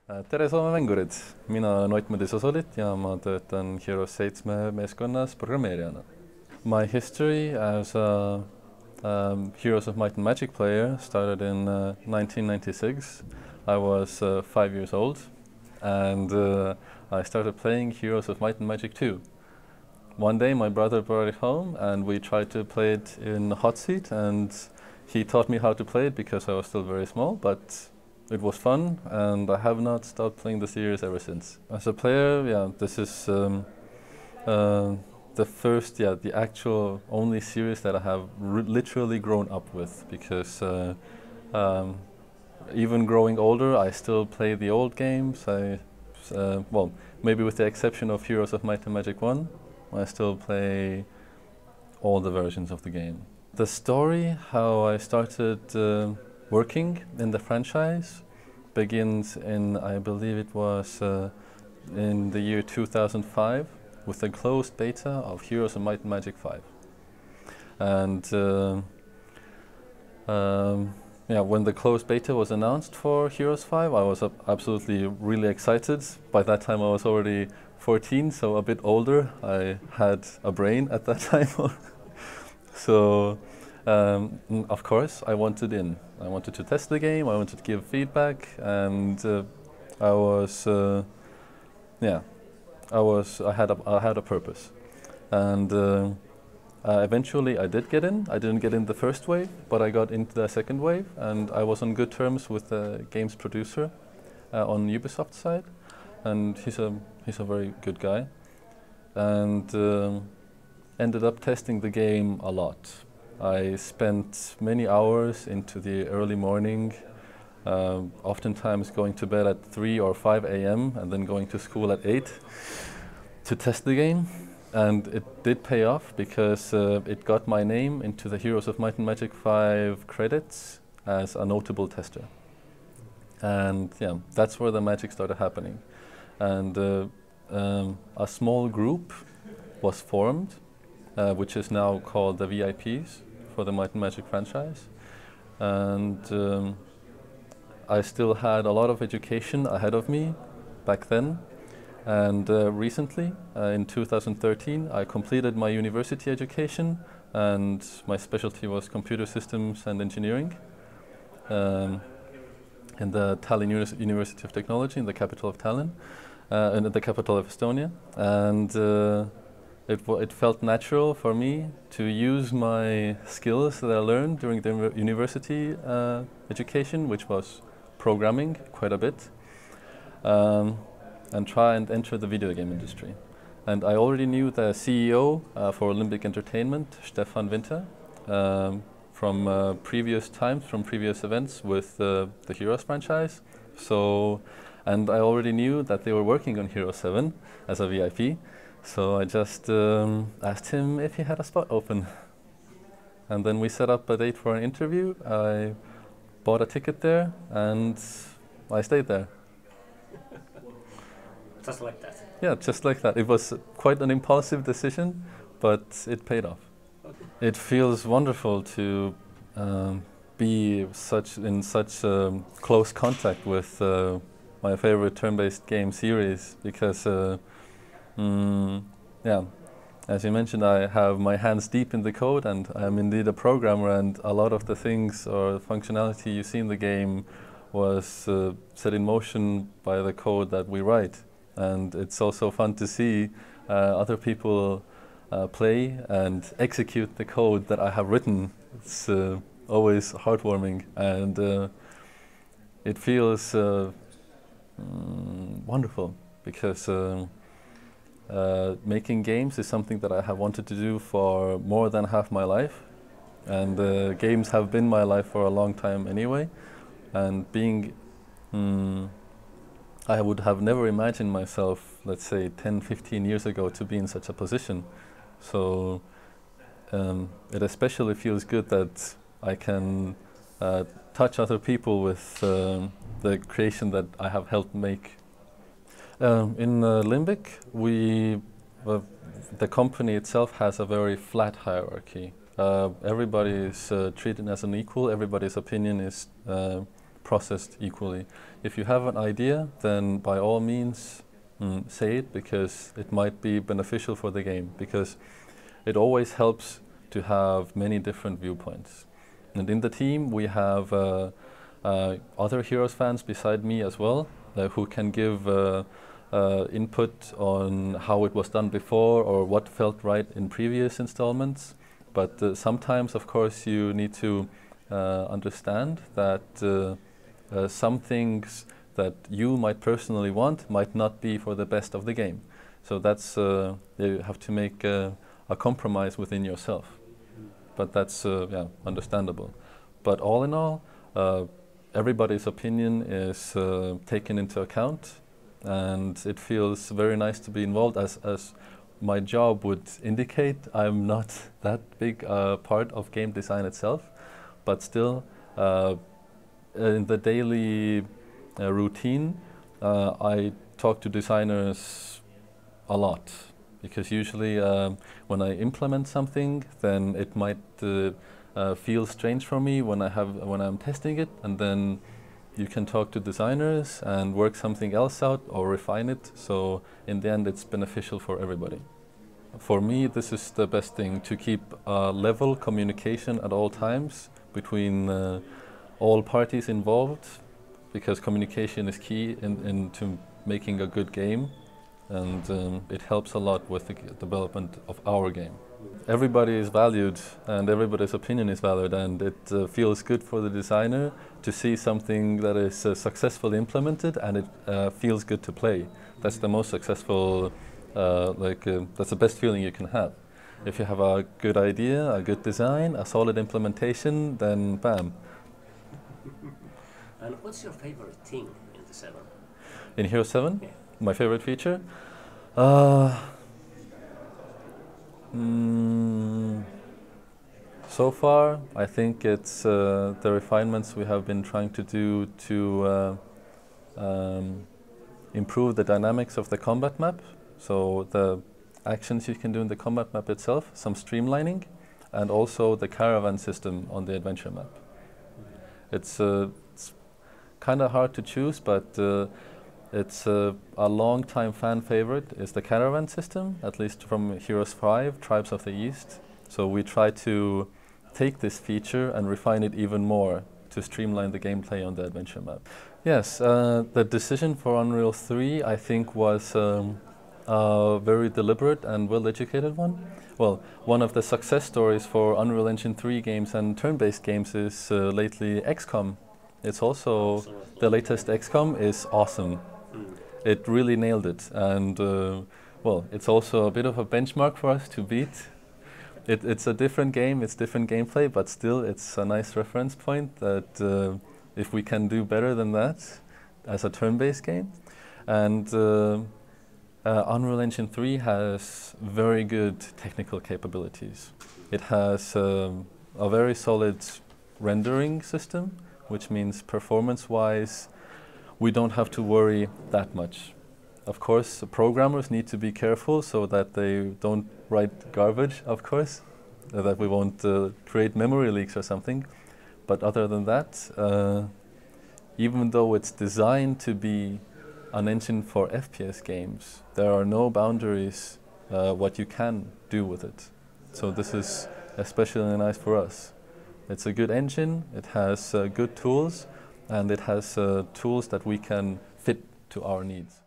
Tere Soome mängurid, mina olen Ott Madis Ozolit ja ma töötan Heroes 7 meeskonnas programmeerijana. My history as a Heroes of Might and Magic player started in 1996. I was 5 years old and I started playing Heroes of Might and Magic 2. One day my brother brought it home and we tried to play it in hot seat, and he taught me how to play it because I was still very small, but it was fun and I have not stopped playing the series ever since. As a player, yeah, this is the first, the actual only series that I have literally grown up with, because even growing older, I still play the old games. Well, maybe with the exception of Heroes of Might and Magic 1, I still play all the versions of the game. The story, how I started working in the franchise, begins in, I believe it was in the year 2005, with the closed beta of Heroes of Might and Magic 5. And when the closed beta was announced for Heroes 5, I was absolutely really excited. By that time I was already 14, so a bit older. I had a brain at that time. So of course I wanted in. I wanted to test the game, I wanted to give feedback, and I had a purpose. And eventually I did get in. I didn't get in the first wave, but I got into the second wave, and I was on good terms with the game's producer on Ubisoft side, and he's a very good guy, and ended up testing the game a lot. I spent many hours into the early morning, oftentimes going to bed at 3 or 5 a.m. and then going to school at 8 to test the game. And it did pay off, because it got my name into the Heroes of Might and Magic 5 credits as a notable tester. And yeah, that's where the magic started happening. And a small group was formed, which is now called the VIPs for the Might and Magic franchise. And I still had a lot of education ahead of me back then. And recently, in 2013, I completed my university education, and my specialty was computer systems and engineering in the Tallinn University of Technology, in the capital of Tallinn, in the capital of Estonia. And it felt natural for me to use my skills that I learned during the university education, which was programming quite a bit, and try and enter the video game industry. And I already knew the CEO for Limbic Entertainment, Stefan Winter, from previous times, from previous events with the Heroes franchise. And I already knew that they were working on Heroes 7 as a VIP. So I just asked him if he had a spot open. And then we set up a date for an interview. I bought a ticket there and I stayed there. Just like that? Yeah, just like that. It was quite an impulsive decision, but it paid off. Okay. It feels wonderful to be in such close contact with my favorite turn-based game series, because as you mentioned, I have my hands deep in the code, and I'm indeed a programmer, and a lot of the things or functionality you see in the game was set in motion by the code that we write. And it's also fun to see other people play and execute the code that I have written. It's always heartwarming, and it feels wonderful, because making games is something that I have wanted to do for more than half my life, and games have been my life for a long time anyway. And I would have never imagined myself, let's say 10-15 years ago, to be in such a position. So it especially feels good that I can touch other people with the creation that I have helped make. In Limbic, the company itself has a very flat hierarchy. Everybody is treated as an equal, everybody's opinion is processed equally. If you have an idea, then by all means say it, because it might be beneficial for the game, because it always helps to have many different viewpoints. And in the team we have other Heroes fans beside me as well, who can give input on how it was done before or what felt right in previous installments. But sometimes, of course, you need to understand that some things that you might personally want might not be for the best of the game. So that's you have to make a compromise within yourself. But that's yeah, understandable. But all in all, everybody's opinion is taken into account, and it feels very nice to be involved. As my job would indicate, I'm not that big part of game design itself, but still in the daily routine I talk to designers a lot, because usually when I implement something, then it might feel strange for me when I'm testing it, and then you can talk to designers and work something else out or refine it. So in the end, it's beneficial for everybody. For me, this is the best thing, to keep level communication at all times between all parties involved, because communication is key into making a good game, and it helps a lot with the development of our game. Everybody is valued and everybody's opinion is valued, and it feels good for the designer to see something that is successfully implemented and it feels good to play. That's the most successful, that's the best feeling you can have. If you have a good idea, a good design, a solid implementation, then bam. And what's your favorite thing in the 7? In Heroes 7? Yeah. My favorite feature? So far, I think it's the refinements we have been trying to do to improve the dynamics of the combat map. So the actions you can do in the combat map itself, some streamlining, and also the caravan system on the adventure map. It's kind of hard to choose, but it's a long-time fan favorite is the caravan system, at least from Heroes 5, Tribes of the East. So we try to take this feature and refine it even more to streamline the gameplay on the adventure map. Yes, the decision for Unreal 3, I think, was a very deliberate and well-educated one. Well, one of the success stories for Unreal Engine 3 games and turn-based games is lately XCOM. It's also, the latest XCOM is awesome. It really nailed it, and well, it's also a bit of a benchmark for us to beat. It's a different game, it's different gameplay, but still it's a nice reference point that if we can do better than that as a turn-based game. And Unreal Engine 3 has very good technical capabilities. It has a very solid rendering system, which means performance-wise we don't have to worry that much. Of course, programmers need to be careful so that they don't write garbage, of course, that we won't create memory leaks or something. But other than that, even though it's designed to be an engine for FPS games, there are no boundaries what you can do with it. So this is especially nice for us. It's a good engine, it has good tools, and it has tools that we can fit to our needs.